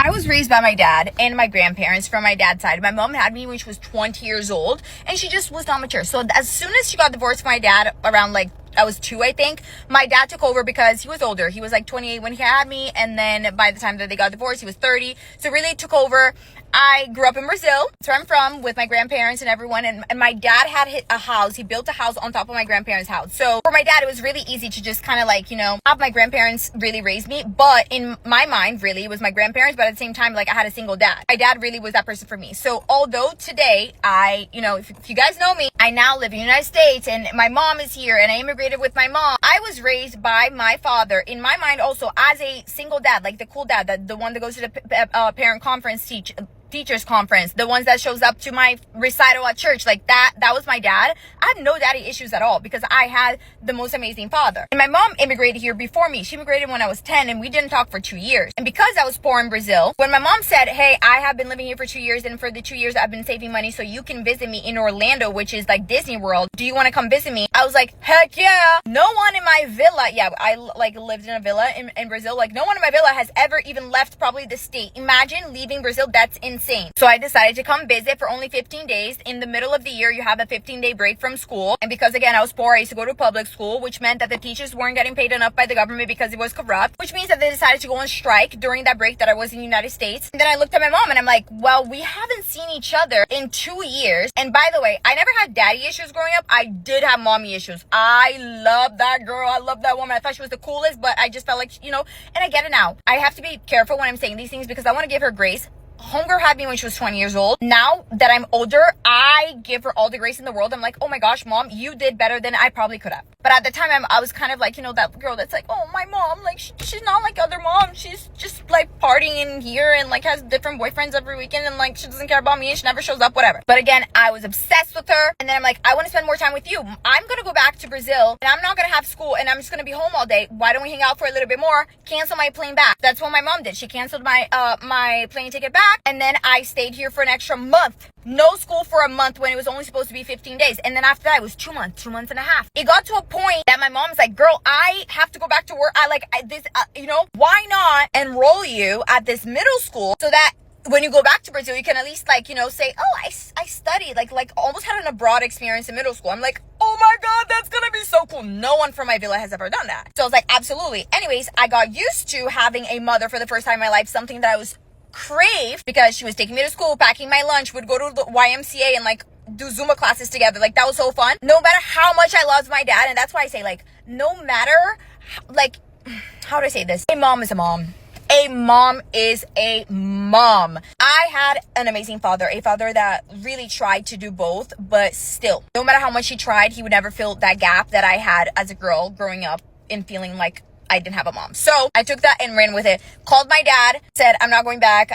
I was raised by my dad and my grandparents from my dad's side. My mom had me when she was 20 years old, and she just was not mature. So as soon as she got divorced from my dad, around like I was 2, I think, my dad took over because he was older. He was like 28 when he had me, and then by the time that they got divorced, he was 30. So really took over. I grew up in Brazil. That's where I'm from, with my grandparents and everyone. And my dad had a house. He built a house on top of my grandparents' house. So for my dad, it was really easy to just kind of like, have my grandparents really raise me. But in my mind, really, it was my grandparents. But at the same time, like, I had a single dad. My dad really was that person for me. So although today if you guys know me, I now live in the United States and my mom is here and I immigrated with my mom. I was raised by my father, in my mind also, as a single dad, like the cool dad, the one that goes to the parent conference teachers conference, the ones that shows up to my recital at church, like that was my dad. I had no daddy issues at all because I had the most amazing father. And my mom immigrated here before me. She immigrated when I was 10 and we didn't talk for 2 years. And because I was poor in Brazil, when my mom said, hey, I have been living here for 2 years and for the 2 years I've been saving money so you can visit me in Orlando, which is like Disney World. Do you want to come visit me? I was like, heck yeah. No one in my villa, I lived in a villa in Brazil. Like no one in my villa has ever even left probably the state. Imagine leaving Brazil. That's insane. So I decided to come visit for only 15 days. In the middle of the year, you have a 15-day break from school. And because, again, I was poor, I used to go to public school, which meant that the teachers weren't getting paid enough by the government because it was corrupt, which means that they decided to go on strike during that break that I was in the United States. And then I looked at my mom and I'm like, well, we haven't seen each other in 2 years. And by the way, I never had daddy issues growing up. I did have mommy issues. I love that girl. I love that woman. I thought she was the coolest, but I just felt like, and I get it now. I have to be careful when I'm saying these things because I want to give her grace. Homegirl had me when she was 20 years old. Now that I'm older, I give her all the grace in the world. I'm like, oh my gosh, mom, you did better than I probably could have. But at the time, I was kind of like, that girl that's like, oh, my mom, like, she's not like other moms. She's just like partying in here and like has different boyfriends every weekend and like she doesn't care about me and she never shows up, whatever. But again, I was obsessed with her. And then I'm like, I want to spend more time with you. I'm going to go back to Brazil and I'm not going to have school and I'm just going to be home all day. Why don't we hang out for a little bit more? Cancel my plane back. That's what my mom did. She canceled my plane ticket back. And then I stayed here for an extra month. No school for a month when it was only supposed to be 15 days. And then after that, it was 2 months and a half. It got to a point that my mom's like, girl, I have to go back to work. Why not enroll you at this middle school so that when you go back to Brazil, you can at least say, oh, I studied, like almost had an abroad experience in middle school. I'm like, oh my God, that's going to be so cool. No one from my villa has ever done that. So I was like, absolutely. Anyways, I got used to having a mother for the first time in my life, something that I was craved because she was taking me to school, packing my lunch, would go to the YMCA and like do Zumba classes together. Like that was so fun. No matter how much I loved my dad, and that's why I say like, no matter how do I say this? A mom is a mom. A mom is a mom. I had an amazing father, a father that really tried to do both, but still, no matter how much he tried, he would never fill that gap that I had as a girl growing up in feeling like I didn't have a mom. So I took that and ran with it. Called my dad, said, I'm not going back.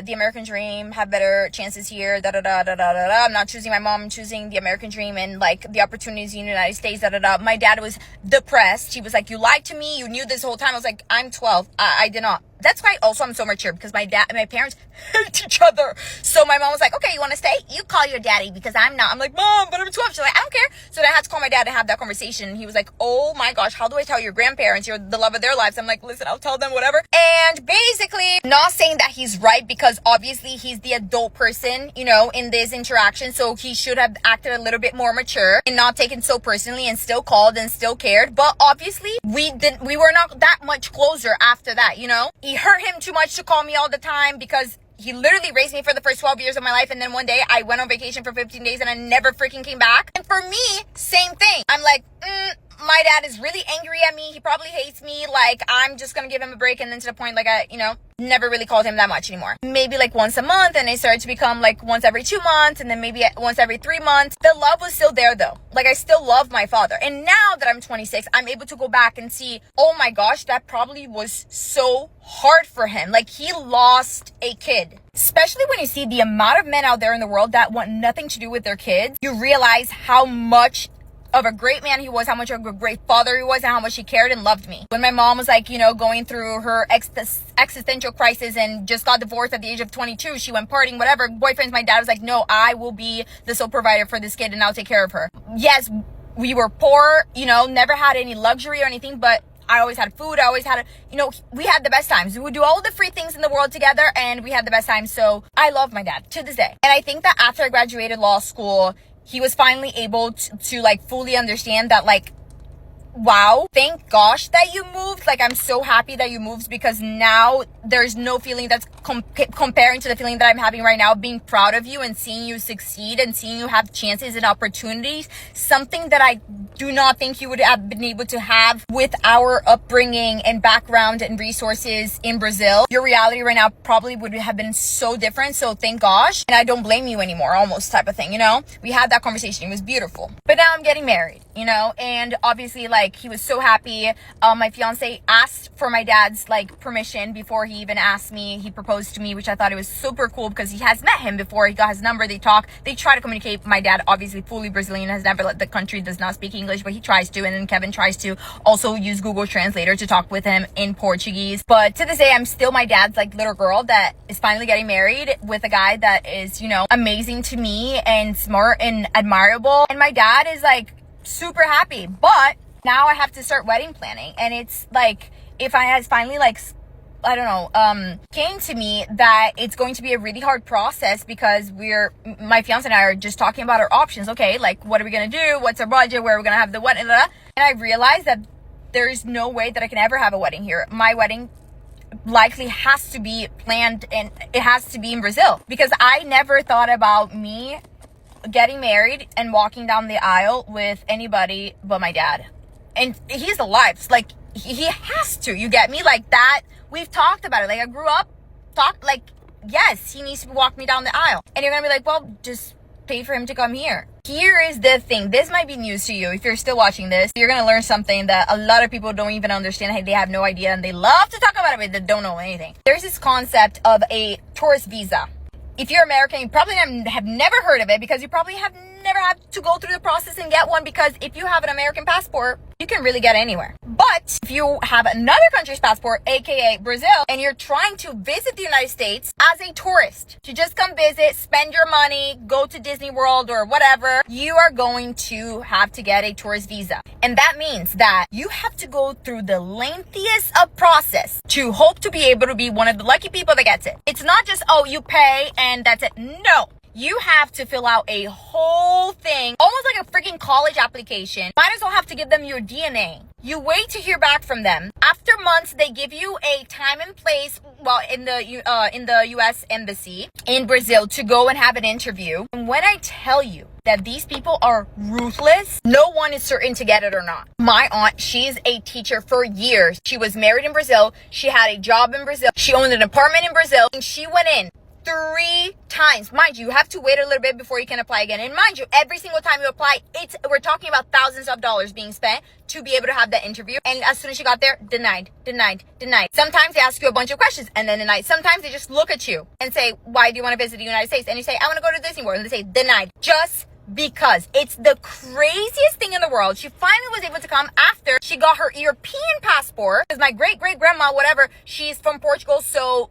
The American dream, have better chances here. I'm not choosing my mom, I'm choosing the American dream and like the opportunities in the United States. My dad was depressed. He was like, you lied to me. You knew this whole time. I was like, I'm 12. I did not. That's why also I'm so mature because my dad and my parents hate each other. So my mom was like, okay, you want to stay? You call your daddy because I'm not. I'm like, mom, but I'm 12. She's like, I don't care. So then I had to call my dad to have that conversation. And he was like, oh my gosh, how do I tell your grandparents you're the love of their lives? I'm like, listen, I'll tell them whatever. And basically not saying that he's right because obviously he's the adult person, in this interaction. So he should have acted a little bit more mature and not taken so personally and still called and still cared. But obviously we were not that much closer after that, It hurt him too much to call me all the time because he literally raised me for the first 12 years of my life. And then one day I went on vacation for 15 days and I never freaking came back. And for me, same thing. I'm like, my dad is really angry at me. He probably hates me. Like, I'm just going to give him a break. And then to the point, like, I, never really called him that much anymore. Maybe like once a month. And it started to become like once every 2 months. And then maybe once every 3 months. The love was still there though. Like, I still love my father. And now that I'm 26, I'm able to go back and see, oh my gosh, that probably was so hard for him. Like, he lost a kid. Especially when you see the amount of men out there in the world that want nothing to do with their kids. You realize how much of a great man he was, how much of a great father he was, and how much he cared and loved me. When my mom was like, going through her existential crisis and just got divorced at the age of 22, she went partying, whatever, boyfriends, my dad was like, no, I will be the sole provider for this kid and I'll take care of her. Yes, we were poor, never had any luxury or anything, but I always had food. I always had, we had the best times. We would do all the free things in the world together, and we had the best times. So I love my dad to this day. And I think that after I graduated law school, he was finally able to like fully understand that, like, wow, thank gosh that you moved. Like, I'm so happy that you moved, because now there's no feeling that's comparing to the feeling that I'm having right now, being proud of you and seeing you succeed and seeing you have chances and opportunities, something that I do not think you would have been able to have with our upbringing and background and resources in Brazil. Your reality right now probably would have been so different. So thank gosh. And I don't blame you anymore, almost, type of thing, we had that conversation. It was beautiful. But now I'm getting married, and obviously, like, he was so happy. My fiance asked for my dad's like permission before he even asked me. He proposed to me, which I thought it was super cool, because he has met him before. He got his number. They talk. They try to communicate. My dad, obviously fully Brazilian, has never left the country, does not speak English, but he tries to. And then Kevin tries to also use Google Translator to talk with him in Portuguese. But to this day, I'm still my dad's like little girl that is finally getting married with a guy that is, amazing to me and smart and admirable. And my dad is like super happy. But now I have to start wedding planning. And it's like, if I has finally like, I don't know, came to me that it's going to be a really hard process, because my fiance and I are just talking about our options. Okay, like, what are we going to do? What's our budget? Where are we going to have the wedding? And I realized that there's no way that I can ever have a wedding here. My wedding likely has to be planned, and it has to be in Brazil, because I never thought about me getting married and walking down the aisle with anybody but my dad. And he's alive. So, like, he has to, you get me? Like, that, we've talked about it. Like, I grew up, yes, he needs to walk me down the aisle. And you're gonna be like, well, just pay for him to come here. Here is the thing. This might be news to you. If you're still watching this, you're gonna learn something that a lot of people don't even understand. They have no idea, and they love to talk about it, but they don't know anything. There's this concept of a tourist visa. If you're American, you probably have never heard of it, because you probably have never had to go through the process and get one, because if you have an American passport, you can really get anywhere. But if you have another country's passport, aka Brazil, and you're trying to visit the United States as a tourist, to just come visit, spend your money, go to Disney World or whatever, you are going to have to get a tourist visa. And that means that you have to go through the lengthiest of process to hope to be able to be one of the lucky people that gets it. It's not just, oh, you pay and that's it. No. You have to fill out a whole thing, almost like a freaking college application. Might as well have to give them your DNA. You wait to hear back from them. After months, they give you a time and place, well, in the U.S. Embassy in Brazil, to go and have an interview. And when I tell you that these people are ruthless, no one is certain to get it or not. My aunt, she's a teacher for years. She was married in Brazil. She had a job in Brazil. She owned an apartment in Brazil, and she went in 3 times. Mind you, you have to wait a little bit before you can apply again. And mind you, every single time you apply, we're talking about thousands of dollars being spent to be able to have that interview. And as soon as she got there, denied. Sometimes they ask you a bunch of questions and then denied. Sometimes they just look at you and say, why do you want to visit the United States? And you say, I want to go to Disney World. And they say, denied. Just because. It's the craziest thing in the world. She finally was able to come after she got her European passport, because my great-great-grandma, whatever, she's from Portugal, so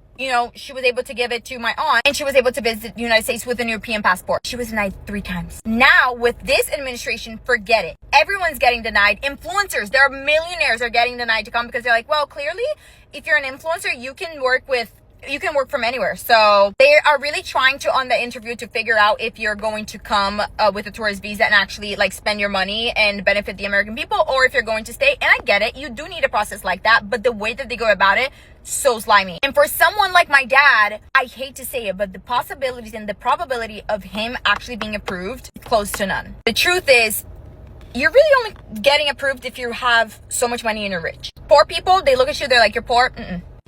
she was able to give it to my aunt, and she was able to visit the United States with an European passport. She was denied 3 times. Now, with this administration, forget it. Everyone's getting denied. Influencers, there are millionaires are getting denied to come, because they're like, well, clearly, if you're an influencer, you can work from anywhere. So they are really trying to, on the interview, to figure out if you're going to come with a tourist visa and actually like spend your money and benefit the American people, or if you're going to stay. And I get it. You do need a process like that. But the way that they go about it, so slimy. And for someone like my dad, I hate to say it, but the possibilities and the probability of him actually being approved, close to none. The truth is, you're really only getting approved if you have so much money and you're rich. Poor people, they look at you, they're like, you're poor.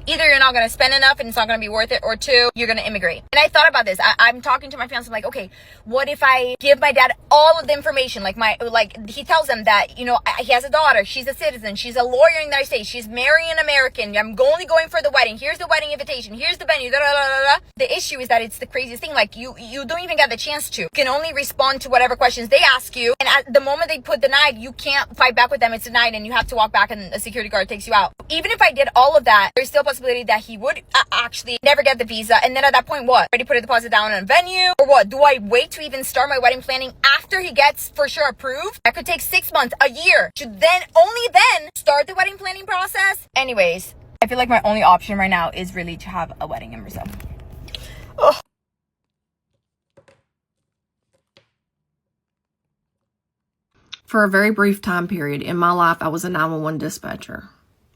Either you're not going to spend enough and it's not going to be worth it, or 2, you're going to immigrate. And I thought about this. I'm talking to my fiance. I'm like, okay, what if I give my dad all of the information? Like he tells him that, he has a daughter. She's a citizen. She's a lawyer in the United States. She's marrying an American. I'm only going for the wedding. Here's the wedding invitation. Here's the venue. The issue is that it's the craziest thing. Like you don't even get the chance to. You can only respond to whatever questions they ask you. And at the moment they put denied, you can't fight back with them. It's denied, and you have to walk back and a security guard takes you out. Even if I did all of that, there's still a possibility that he would actually never get the visa. And then at that point, what? Already put a deposit down on a venue? Or what? Do I wait to even start my wedding planning after he gets for sure approved? That could take 6 months, a year. Should then, only then, start the wedding planning process? Anyways, I feel like my only option right now is really to have a wedding in Brazil. Ugh. For a very brief time period in my life, I was a 911 dispatcher.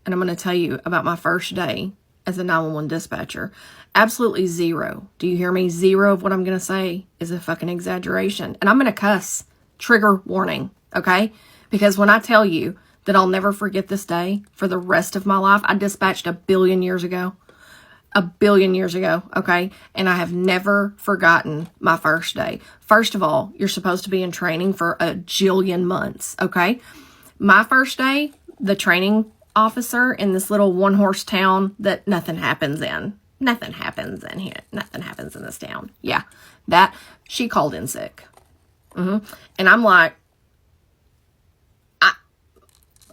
And I'm going to tell you about my first day as a 911 dispatcher. Absolutely zero. Do you hear me? Zero of what I'm going to say is a fucking exaggeration. And I'm going to cuss. Trigger warning, okay? Because when I tell you that I'll never forget this day for the rest of my life, I dispatched 1 billion years ago. 1 billion years ago, okay? And I have never forgotten my first day. First of all, you're supposed to be in training for 1 jillion months, okay? My first day, the training officer in this little one-horse town that nothing happens in. Nothing happens in here. Nothing happens in this town. Yeah, that, she called in sick. And I'm like,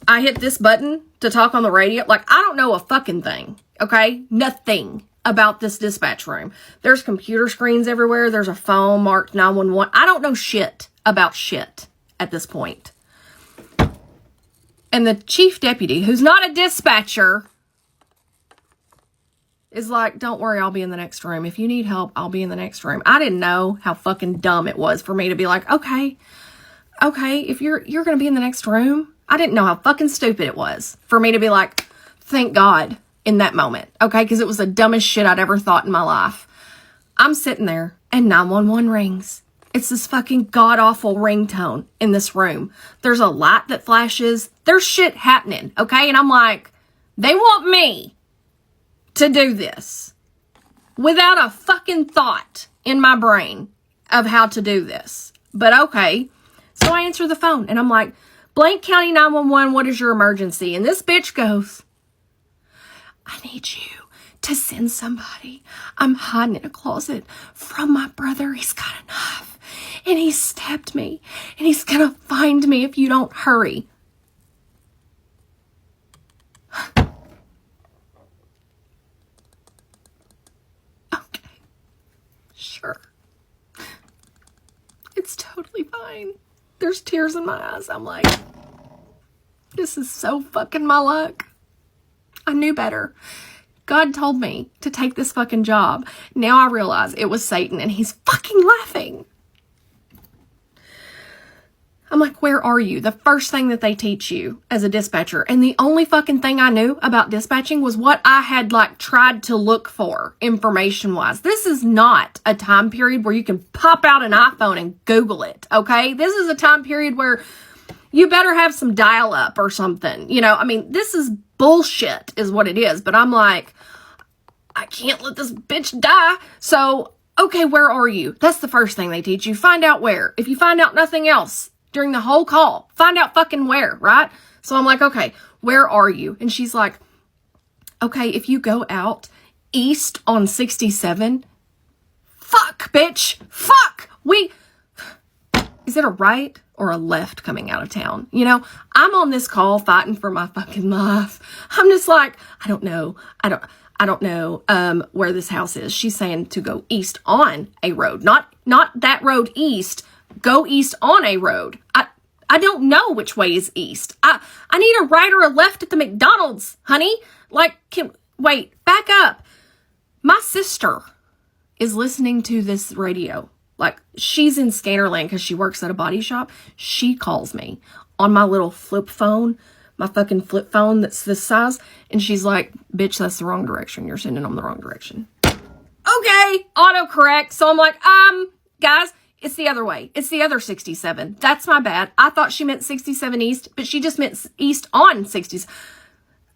I hit this button to talk on the radio. Like, I don't know a fucking thing. Okay? Nothing about this dispatch room. There's computer screens everywhere. There's a phone marked 911. I don't know shit about shit at this point. And the chief deputy, who's not a dispatcher, is like, don't worry, I'll be in the next room. If you need help, I'll be in the next room. I didn't know how fucking dumb it was for me to be like, okay, if you're going to be in the next room. I didn't know how fucking stupid it was for me to be like, thank God. In that moment, okay? Because it was the dumbest shit I'd ever thought in my life. I'm sitting there and 911 rings. It's this fucking god-awful ringtone in this room. There's a light that flashes. There's shit happening, okay? And I'm like, they want me to do this without a fucking thought in my brain of how to do this. But okay. So I answer the phone and I'm like, Blank County 911, what is your emergency? And this bitch goes, I need you to send somebody. I'm hiding in a closet from my brother. He's got a knife and he stabbed me and he's going to find me if you don't hurry. Okay. Sure. It's totally fine. There's tears in my eyes. I'm like, this is so fucking my luck. I knew better. God told me to take this fucking job. Now I realize it was Satan and he's fucking laughing. I'm like, where are you? The first thing that they teach you as a dispatcher. And the only fucking thing I knew about dispatching was what I had like tried to look for information wise. This is not a time period where you can pop out an iPhone and Google it. Okay. This is a time period where you better have some dial up or something. You know, I mean, this is bullshit is what it is. But I'm like, I can't let this bitch die. So, okay, where are you? That's the first thing they teach you. Find out where. If you find out nothing else during the whole call, find out fucking where, right? So I'm like, okay, where are you? And she's like, okay, if you go out east on 67, fuck, bitch, fuck. Is it a right or a left coming out of town? You know, I'm on this call fighting for my fucking life. I'm just like, I don't know where this house is. She's saying to go east on a road, not that road east. Go east on a road. I don't know which way is east. I need a right or a left at the McDonald's, honey. Like, wait, back up. My sister is listening to this radio. Like, she's in Scannerland because she works at a body shop. She calls me on my little flip phone, my fucking flip phone that's this size. And she's like, bitch, that's the wrong direction. You're sending them the wrong direction. Okay, autocorrect. So I'm like, guys, it's the other way. It's the other 67. That's my bad. I thought she meant 67 east, but she just meant east on 60s.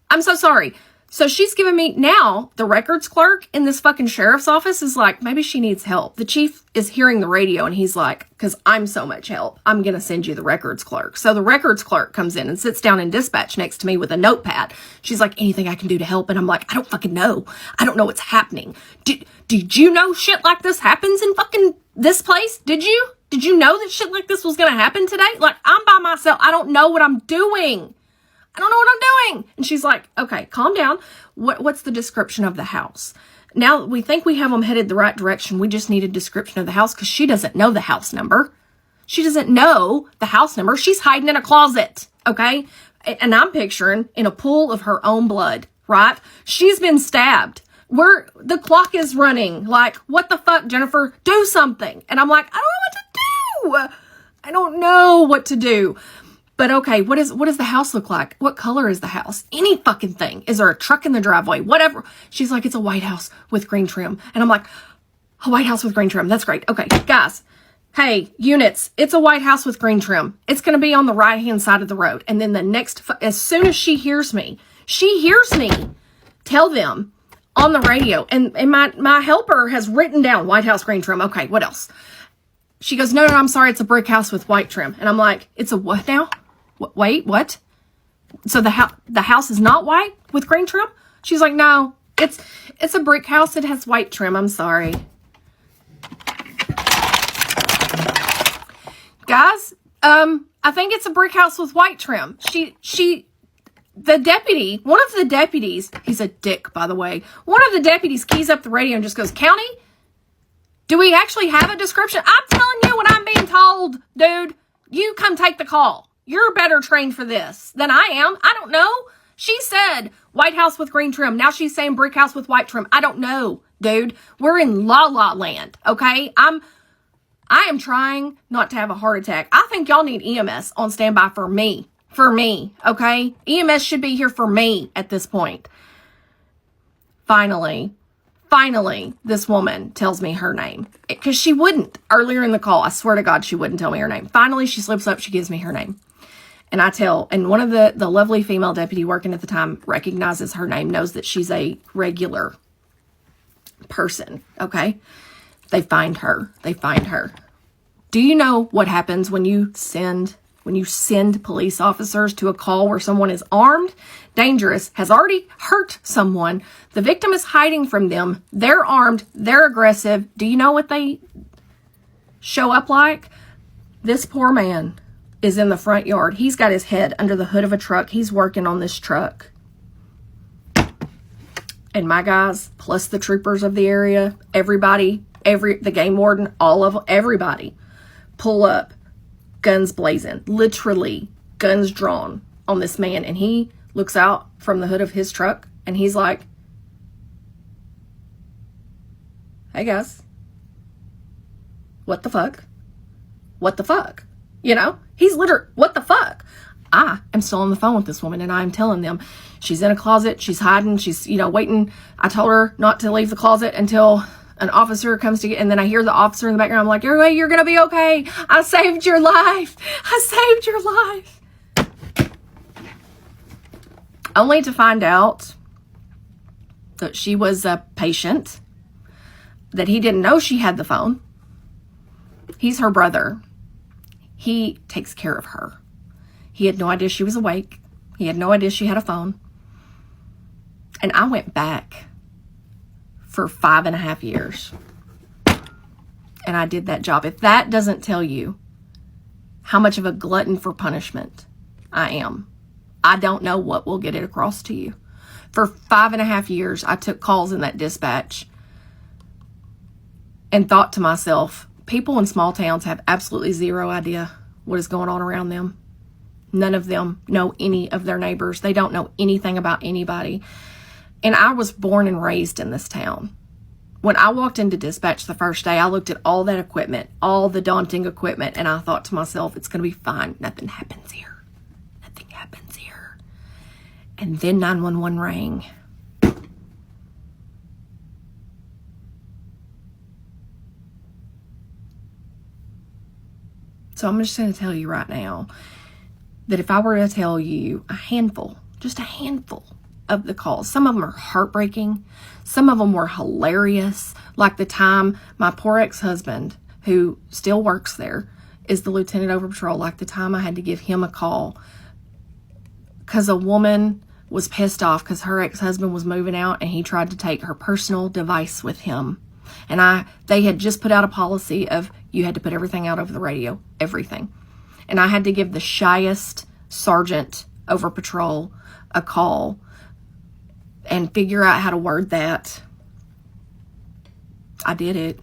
I'm so sorry. So she's giving me, now the records clerk in this fucking sheriff's office is like, maybe she needs help. The chief is hearing the radio and he's like, because I'm so much help, I'm going to send you the records clerk. So the records clerk comes in and sits down in dispatch next to me with a notepad. She's like, anything I can do to help? And I'm like, I don't fucking know. I don't know what's happening. Did you know shit like this happens in fucking this place? Did you know that shit like this was going to happen today? Like, I'm by myself. I don't know what I'm doing. I don't know what I'm doing. And she's like, okay, calm down. What's the description of the house? Now we think we have them headed the right direction. We just need a description of the house because she doesn't know the house number. She doesn't know the house number. She's hiding in a closet, okay? And I'm picturing in a pool of her own blood, right? She's been stabbed. The clock is running. Like, what the fuck, Jennifer? Do something. And I'm like, I don't know what to do. I don't know what to do. But okay, what does the house look like? What color is the house? Any fucking thing. Is there a truck in the driveway? Whatever. She's like, it's a white house with green trim. And I'm like, a white house with green trim. That's great. Okay, guys. Hey, units, it's a white house with green trim. It's going to be on the right-hand side of the road. And then as soon as she hears me tell them on the radio. And my helper has written down white house, green trim. Okay, what else? She goes, no, I'm sorry. It's a brick house with white trim. And I'm like, it's a what now? Wait, what? So the house is not white with green trim? She's like, no, it's a brick house. It has white trim. I'm sorry. Guys, I think it's a brick house with white trim. The deputy, one of the deputies, he's a dick, by the way. One of the deputies keys up the radio and just goes, County, do we actually have a description? I'm telling you what I'm being told, dude. You come take the call. You're better trained for this than I am. I don't know. She said white house with green trim. Now she's saying brick house with white trim. I don't know, dude. We're in la la land, okay? I am trying not to have a heart attack. I think y'all need EMS on standby for me. For me, okay? EMS should be here for me at this point. Finally, this woman tells me her name. Because she wouldn't earlier in the call. I swear to God, she wouldn't tell me her name. Finally, she slips up. She gives me her name. And one of the lovely female deputy working at the time recognizes her name, knows that she's a regular person, okay? They find her. Do you know what happens when you send police officers to a call where someone is armed, dangerous, has already hurt someone? The victim is hiding from them. They're armed. They're aggressive. Do you know what they show up like? This poor man is in the front yard. He's got his head under the hood of a truck. He's working on this truck. And my guys, plus the troopers of the area, everybody, the game warden, everybody pull up, guns blazing, literally guns drawn on this man. And he looks out from the hood of his truck and he's like, hey guys, what the fuck? What the fuck? You know, he's literally, what the fuck? I am still on the phone with this woman and I'm telling them she's in a closet. She's hiding. She's, waiting. I told her not to leave the closet until an officer comes to get, and then I hear the officer in the background. I'm like, you're going to be okay. I saved your life. I saved your life. Only to find out that she was a patient, that he didn't know she had the phone. He's her brother. He takes care of her. He had no idea she was awake. He had no idea she had a phone. And I went back for 5.5 years. And I did that job. If that doesn't tell you how much of a glutton for punishment I am, I don't know what will get it across to you. For 5.5 years, I took calls in that dispatch and thought to myself, people in small towns have absolutely zero idea what is going on around them. None of them know any of their neighbors. They don't know anything about anybody. And I was born and raised in this town. When I walked into dispatch the first day, I looked at all that equipment, all the daunting equipment, and I thought to myself, it's going to be fine. Nothing happens here. Nothing happens here. And then 911 rang. So I'm just going to tell you right now that if I were to tell you just a handful of the calls, some of them are heartbreaking. Some of them were hilarious. Like the time my poor ex-husband, who still works there, is the lieutenant over patrol. Like the time I had to give him a call because a woman was pissed off because her ex-husband was moving out and he tried to take her personal device with him. And they had just put out a policy of you had to put everything out over the radio, everything. And I had to give the shyest sergeant over patrol a call and figure out how to word that. I did it.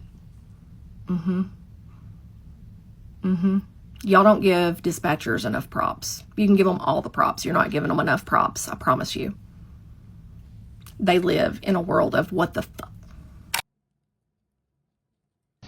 Y'all don't give dispatchers enough props. You can give them all the props. You're not giving them enough props, I promise you. They live in a world of what the fuck.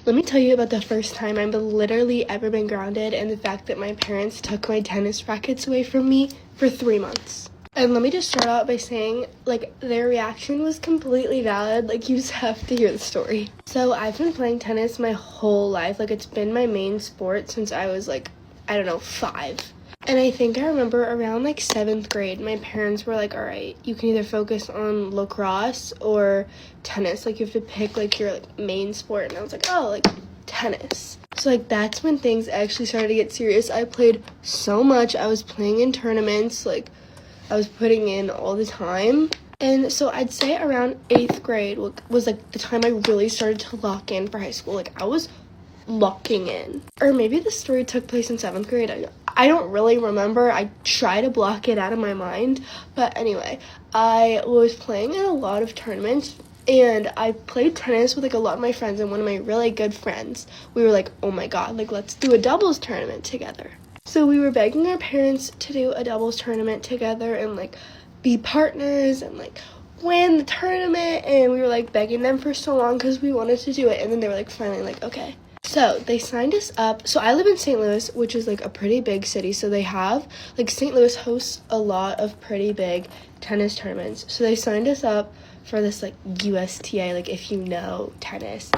Let me tell you about the first time I've literally ever been grounded, and the fact that my parents took my tennis rackets away from me for 3 months. And let me just start out by saying, like, their reaction was completely valid. Like, you just have to hear the story. So I've been playing tennis my whole life. Like, it's been my main sport since I was, like, I don't know, 5. And I think I remember around, like, 7th grade, my parents were like, all right, you can either focus on lacrosse or tennis. Like, you have to pick, like, your, like, main sport. And I was like, oh, like, tennis. So, like, that's when things actually started to get serious. I played so much. I was playing in tournaments, like, I was putting in all the time. And so I'd say around 8th grade was like the time I really started to lock in for high school. Like, I was locking in. Or maybe the story took place in 7th grade. I don't really remember. I try to block it out of my mind. But anyway, I was playing in a lot of tournaments. And I played tennis with, like, a lot of my friends. And one of my really good friends, we were like, oh my god, like, let's do a doubles tournament together. So we were begging our parents to do a doubles tournament together and, like, be partners and, like, win the tournament. And we were, like, begging them for so long because we wanted to do it. And then they were, like, finally, like, okay. So they signed us up. So I live in St. Louis, which is, like, a pretty big city. So they have, like, St. Louis hosts a lot of pretty big tennis tournaments. So they signed us up for this, like, USTA, like, if you know tennis,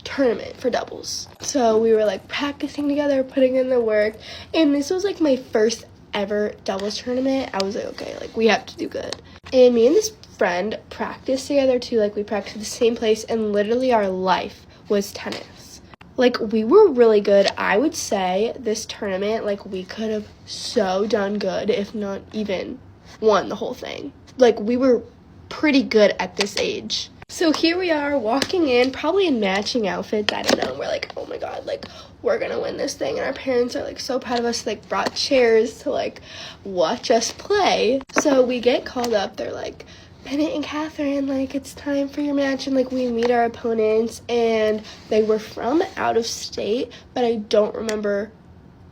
tournament for doubles. So we were, like, practicing together, putting in the work, and this was, like, my first ever doubles tournament. I was like, okay, like, we have to do good. And me and this friend practiced together too. Like, we practiced at the same place, and literally our life was tennis. Like, we were really good. I would say this tournament, like, we could have so done good, if not even won the whole thing. Like, we were pretty good at this age. So here we are walking in, probably in matching outfits, I don't know. We're like, oh my god, like, we're gonna win this thing. And our parents are, like, so proud of us, like, brought chairs to, like, watch us play. So we get called up. They're like, Bennett and Catherine, like, it's time for your match. And, like, we meet our opponents, and they were from out of state, but I don't remember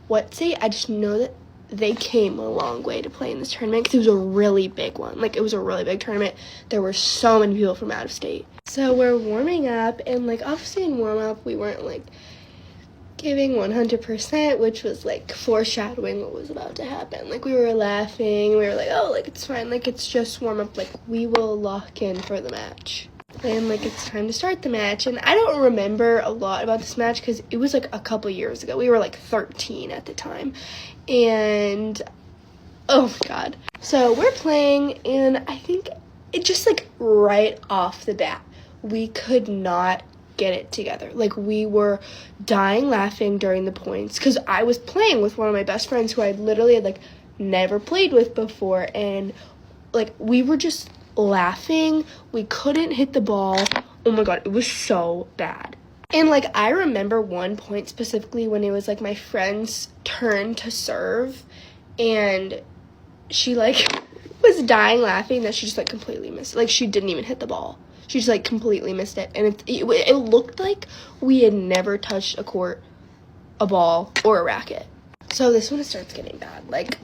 what state. I just know that they came a long way to play in this tournament because it was a really big one. Like, it was a really big tournament. There were so many people from out of state. So we're warming up, and, like, obviously in warm-up, we weren't, like, giving 100%, which was, like, foreshadowing what was about to happen. Like, we were laughing. We were like, oh, like, it's fine. Like, it's just warm-up. Like, we will lock in for the match. And, like, it's time to start the match. And I don't remember a lot about this match because it was, like, a couple years ago. We were, like, 13 at the time. And, oh my god. So we're playing, and I think it just, like, right off the bat, we could not get it together. Like, we were dying laughing during the points because I was playing with one of my best friends who I literally had, like, never played with before. And, like, we were just laughing. We couldn't hit the ball. Oh my god, it was so bad. And, like, I remember one point specifically when it was, like, my friend's turn to serve, and she, like, was dying laughing that she just, like, completely missed it. Like, she didn't even hit the ball. She just, like, completely missed it. And it looked like we had never touched a court, a ball, or a racket. So this one starts getting bad. Like,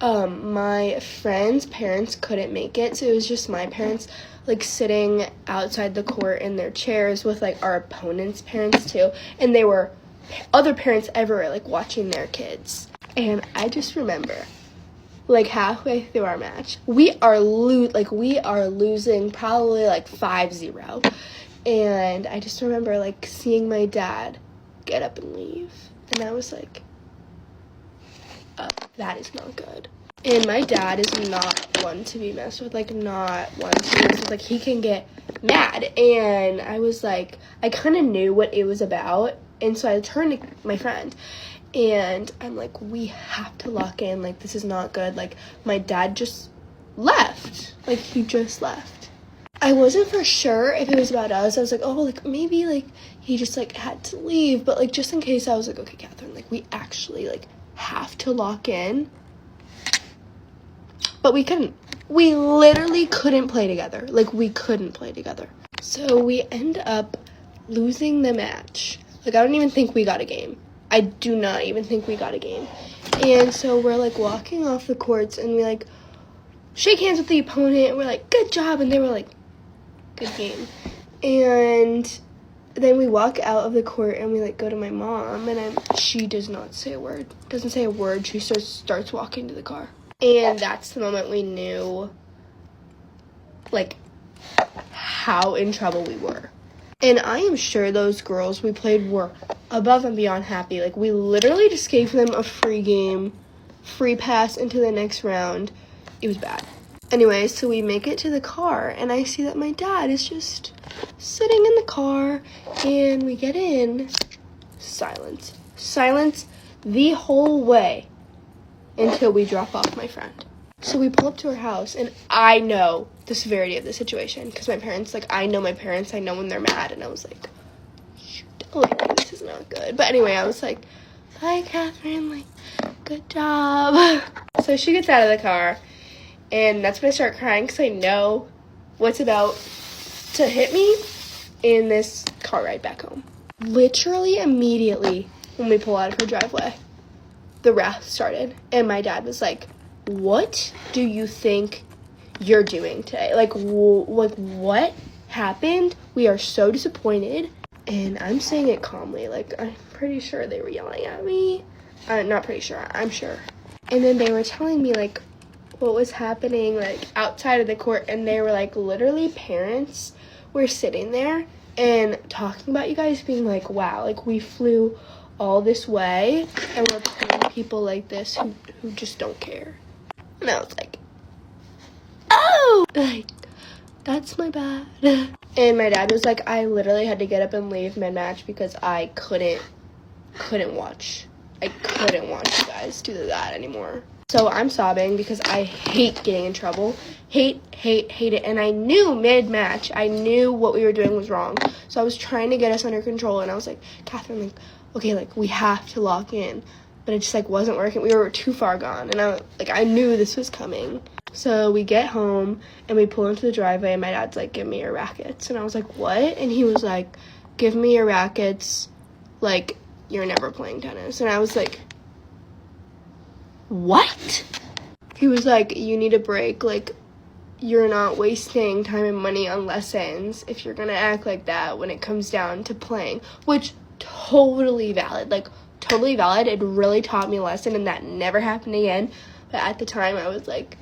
my friend's parents couldn't make it, so it was just my parents, like, sitting outside the court in their chairs with, like, our opponent's parents too, and they were other parents everywhere, like, watching their kids. And I just remember, like, halfway through our match, we are losing probably, like, 5-0, and I just remember, like, seeing my dad get up and leave, and I was like, that is not good. And my dad is not one to be messed with, like, not one to be messed with. Like, he can get mad. And I was like, I kind of knew what it was about. And so I turned to my friend, and I'm like, we have to lock in. Like, this is not good. Like, my dad just left. Like, he just left. I wasn't for sure if it was about us. I was like, oh, like, maybe, like, he just, like, had to leave. But, like, just in case, I was like, okay, Catherine, like, we actually, like, have to lock in. but we couldn't. We literally couldn't play together. Like, we couldn't play together. So we end up losing the match. Like, I don't even think we got a game. I do not even think we got a game. And so we're, like, walking off the courts, and we, like, shake hands with the opponent, and we're like, good job, and they were like, good game. And then we walk out of the court, and we, like, go to my mom, and she does not say a word. Doesn't say a word. She starts walking to the car. And that's the moment we knew, like, how in trouble we were. And I am sure those girls we played were above and beyond happy. Like, we literally just gave them a free game, free pass into the next round. It was bad. Anyway, so we make it to the car, and I see that my dad is just sitting in the car, and we get in. Silence. Silence the whole way until we drop off my friend. So we pull up to her house, and I know the severity of the situation, because my parents, like, I know my parents, I know when they're mad, and I was like, shoot, like, this is not good. But anyway, I was like, bye, Catherine, like, good job. So she gets out of the car, and that's when I start crying, because I know what's about to hit me in this car ride back home. Literally immediately when we pull out of her driveway, the wrath started, and my dad was like, what do you think you're doing today? Like, what happened? We are so disappointed. And I'm saying it calmly, like, I'm pretty sure they were yelling at me. Not pretty sure, I'm sure. And then they were telling me, like, what was happening, like, outside of the court, and they were, like, literally parents were sitting there and talking about you guys, being like, wow, like, we flew all this way, and we're playing people like this who just don't care. And I was like, oh, like, that's my bad. And my dad was like, I literally had to get up and leave mid-match because I couldn't watch. I couldn't watch you guys do that anymore. So I'm sobbing because I hate getting in trouble. Hate it. And I knew mid-match, I knew what we were doing was wrong. So I was trying to get us under control, and I was like, Catherine, like, okay, like, we have to lock in. But it just, like, wasn't working. We were too far gone, and I knew this was coming. So we get home, and we pull into the driveway, and my dad's like, give me your rackets. And I was like, what? And he was like, give me your rackets, like, you're never playing tennis. And I was like, what? He was like, you need a break, like, you're not wasting time and money on lessons if you're gonna act like that when it comes down to playing. Which, totally valid, like, totally valid. It really taught me a lesson, and that never happened again. But at the time, I was like,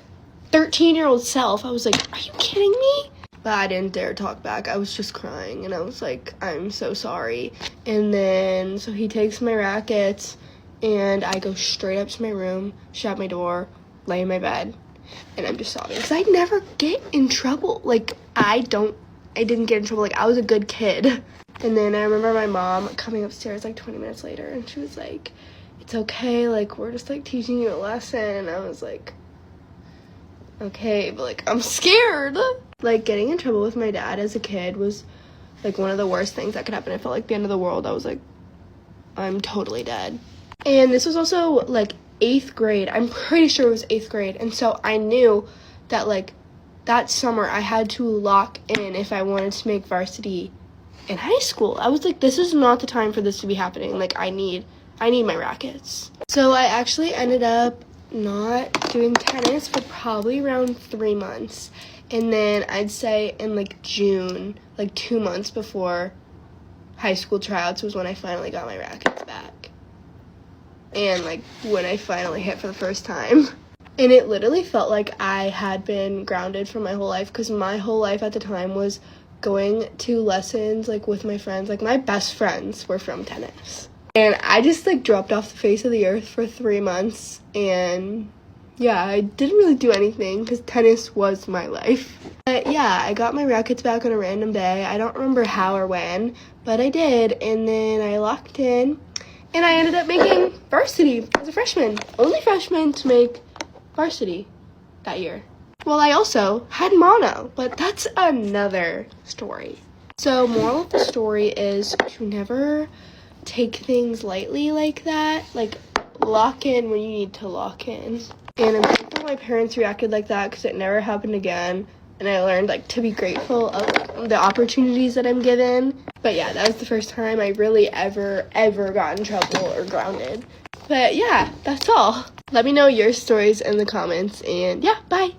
13-year-old self, I was like, are you kidding me? But I didn't dare talk back. I was just crying, and I was like, I'm so sorry. And then, so he takes my rackets, and I go straight up to my room, shut my door, lay in my bed, and I'm just sobbing. Because I never get in trouble. Like, I didn't get in trouble. Like, I was a good kid. And then I remember my mom coming upstairs, like, 20 minutes later, and she was like, it's okay, like, we're just, like, teaching you a lesson. And I was like, okay, but, like, I'm scared. Like, getting in trouble with my dad as a kid was, like, one of the worst things that could happen. I felt like the end of the world. I was like, I'm totally dead. And this was also, like, 8th grade. I'm pretty sure it was 8th grade. And so I knew that, like, that summer I had to lock in if I wanted to make varsity in high school. I was like, this is not the time for this to be happening. Like, I need my rackets. So I actually ended up not doing tennis for probably around 3 months. And then I'd say in, like, June, like, 2 months before high school tryouts was when I finally got my rackets back. And, like, when I finally hit for the first time. And it literally felt like I had been grounded for my whole life, because my whole life at the time was going to lessons, like, with my friends. Like, my best friends were from tennis. And I just, like, dropped off the face of the earth for 3 months. And, yeah, I didn't really do anything, because tennis was my life. But, yeah, I got my rackets back on a random day. I don't remember how or when, but I did. And then I locked in. And I ended up making varsity as a freshman. Only freshman to make varsity that year. Well, I also had mono, but that's another story. So, moral of the story is to never take things lightly like that. Like, lock in when you need to lock in. And I'm thankful my parents reacted like that because it never happened again. And I learned, like, to be grateful of the opportunities that I'm given. But yeah, that was the first time I really ever got in trouble or grounded. But yeah, that's all. Let me know your stories in the comments. And yeah, bye.